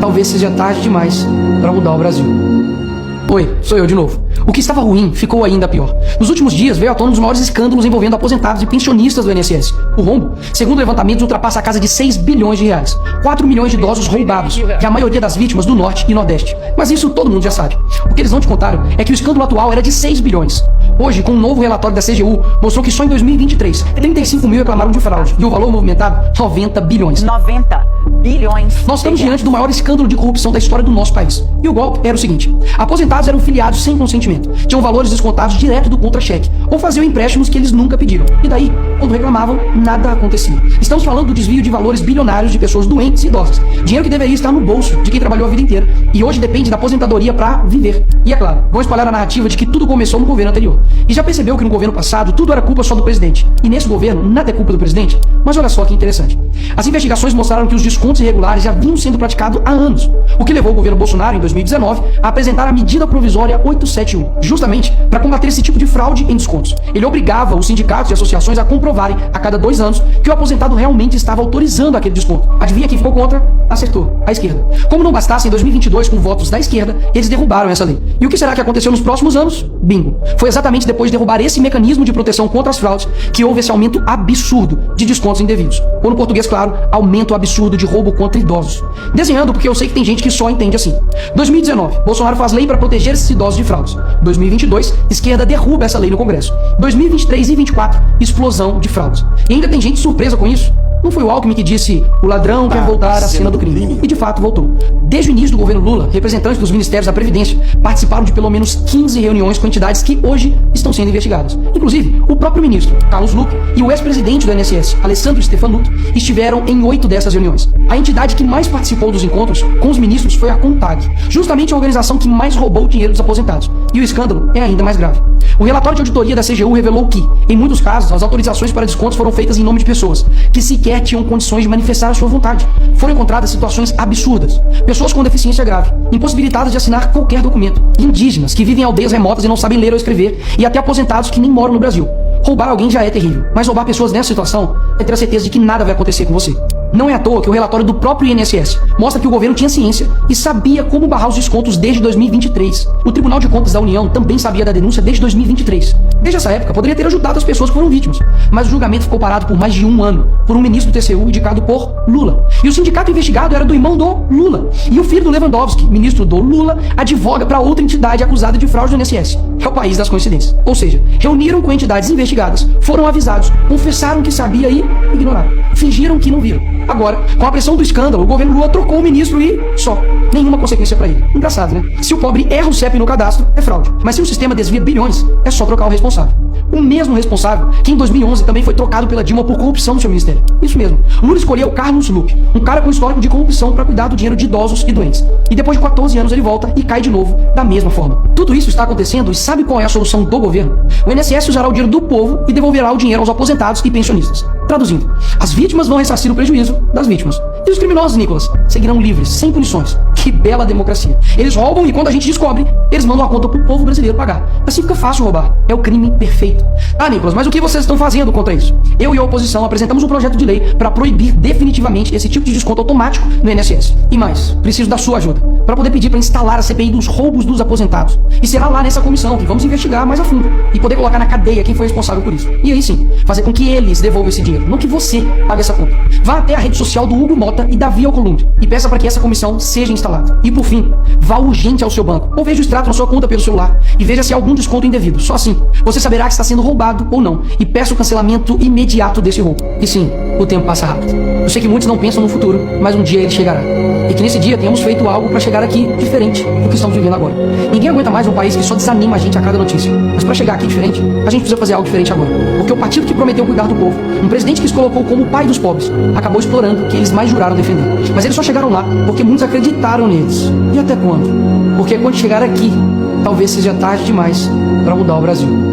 talvez seja tarde demais para mudar o Brasil. Oi, sou eu de novo. O que estava ruim ficou ainda pior. Nos últimos dias veio à tona um dos maiores escândalos envolvendo aposentados e pensionistas do INSS. O rombo, segundo levantamentos, ultrapassa a casa de 6 bilhões de reais. 4 milhões de idosos roubados, e a maioria das vítimas do Norte e Nordeste. Mas isso todo mundo já sabe. O que eles não te contaram é que o escândalo atual era de 6 bilhões. Hoje, com um novo relatório da CGU, mostrou que só em 2023, 35 mil reclamaram de fraude. E o valor movimentado, 90 bilhões. 90 bilhões. Nós estamos diante do maior escândalo de corrupção da história do nosso país. E o golpe era o seguinte: aposentados eram filiados sem consentimento, tinham valores descontados direto do contra-cheque, ou faziam empréstimos que eles nunca pediram. E daí, quando reclamavam, nada acontecia. Estamos falando do desvio de valores bilionários de pessoas doentes e idosas. Dinheiro que deveria estar no bolso de quem trabalhou a vida inteira e hoje depende da aposentadoria para viver. E é claro, vão espalhar a narrativa de que tudo começou no governo anterior. E já percebeu que no governo passado tudo era culpa só do presidente. E nesse governo, nada é culpa do presidente? Mas olha só que interessante. As investigações mostraram que os descontos irregulares já vinham sendo praticados há anos, o que levou o governo Bolsonaro, em 2019, a apresentar a medida provisória 871, justamente para combater esse tipo de fraude em descontos. Ele obrigava os sindicatos e associações a comprovarem a cada 2 anos que o aposentado realmente estava autorizando aquele desconto. Adivinha quem ficou contra? Acertou, a esquerda. Como não bastasse, em 2022, com votos da esquerda, eles derrubaram essa lei. E o que será que aconteceu nos próximos anos? Bingo. Foi exatamente depois de derrubar esse mecanismo de proteção contra as fraudes que houve esse aumento absurdo de descontos indevidos. Ou no português, claro, aumento absurdo de roubo contra idosos. Desenhando, porque eu sei que tem gente que só entende assim. 2019, Bolsonaro faz lei para proteger esses idosos de fraudes. 2022, esquerda derruba essa lei no Congresso. 2023 e 2024, explosão de fraudes. E ainda tem gente surpresa com isso. Não foi o Alckmin que disse: o ladrão quer voltar à cena do crime. E de fato voltou. Desde o início do governo Lula, representantes dos ministérios da Previdência participaram de pelo menos 15 reuniões com entidades que hoje estão sendo investigadas. Inclusive, o próprio ministro, Carlos Lupe, e o ex-presidente do INSS, Alessandro Stefanuto, estiveram em 8 dessas reuniões. A entidade que mais participou dos encontros com os ministros foi a CONTAG, justamente a organização que mais roubou o dinheiro dos aposentados. E o escândalo é ainda mais grave. O relatório de auditoria da CGU revelou que, em muitos casos, as autorizações para descontos foram feitas em nome de pessoas que sequer tinham condições de manifestar a sua vontade. Foram encontradas situações absurdas. Pessoas com deficiência grave, impossibilitadas de assinar qualquer documento. Indígenas que vivem em aldeias remotas e não sabem ler ou escrever. E até aposentados que nem moram no Brasil. Roubar alguém já é terrível, mas roubar pessoas nessa situação é ter a certeza de que nada vai acontecer com você. Não é à toa que o relatório do próprio INSS mostra que o governo tinha ciência e sabia como barrar os descontos desde 2023. O Tribunal de Contas da União também sabia da denúncia desde 2023. Desde essa época, poderia ter ajudado as pessoas que foram vítimas. Mas o julgamento ficou parado por mais de 1 ano, por um ministro do TCU indicado por Lula. E o sindicato investigado era do irmão do Lula. E o filho do Lewandowski, ministro do Lula, advoga para outra entidade acusada de fraude do INSS. É o país das coincidências. Ou seja, reuniram com entidades investigadas, foram avisados, confessaram que sabia e ignoraram. Fingiram que não viram. Agora, com a pressão do escândalo, o governo Lula trocou o ministro e só. Nenhuma consequência pra ele. Engraçado, né? Se o pobre erra o CEP no cadastro, é fraude. Mas se o sistema desvia bilhões, é só trocar o responsável. O mesmo responsável que em 2011 também foi trocado pela Dilma por corrupção no seu ministério. Isso mesmo. Lula escolheu Carlos Lupe, um cara com histórico de corrupção para cuidar do dinheiro de idosos e doentes. E depois de 14 anos ele volta e cai de novo da mesma forma. Tudo isso está acontecendo e sabe qual é a solução do governo? O INSS usará o dinheiro do povo e devolverá o dinheiro aos aposentados e pensionistas. Traduzindo, as vítimas vão ressarcir o prejuízo das vítimas. E os criminosos, Nicolas, seguirão livres, sem punições. Que bela democracia. Eles roubam e quando a gente descobre, eles mandam a conta pro povo brasileiro pagar. Assim fica fácil roubar. É o crime perfeito. Ah, Nicolas, mas o que vocês estão fazendo contra isso? Eu e a oposição apresentamos um projeto de lei para proibir definitivamente esse tipo de desconto automático no INSS. E mais, preciso da sua ajuda para poder pedir para instalar a CPI dos roubos dos aposentados. E será lá nessa comissão que vamos investigar mais a fundo e poder colocar na cadeia quem foi responsável por isso. E aí sim, fazer com que eles devolvam esse dinheiro, não que você pague essa conta. Vá até a rede social do Hugo Mota e Davi Alcolumbre e peça para que essa comissão seja instalada. E por fim, vá urgente ao seu banco ou veja o extrato na sua conta pelo celular e veja se há algum desconto indevido. Só assim, você saberá que está sendo roubado ou não e peça o cancelamento imediato desse roubo. E sim, o tempo passa rápido. Eu sei que muitos não pensam no futuro, mas um dia ele chegará. E que nesse dia tenhamos feito algo para chegar aqui diferente do que estamos vivendo agora. Ninguém aguenta mais um país que só desanima a gente a cada notícia. Mas para chegar aqui diferente, a gente precisa fazer algo diferente agora. Porque o partido que prometeu cuidar do povo, um presidente que se colocou como o pai dos pobres, acabou explorando o que eles mais juraram defender. Mas eles só chegaram lá porque muitos acreditaram neles. E até quando? Porque quando chegar aqui, talvez seja tarde demais para mudar o Brasil.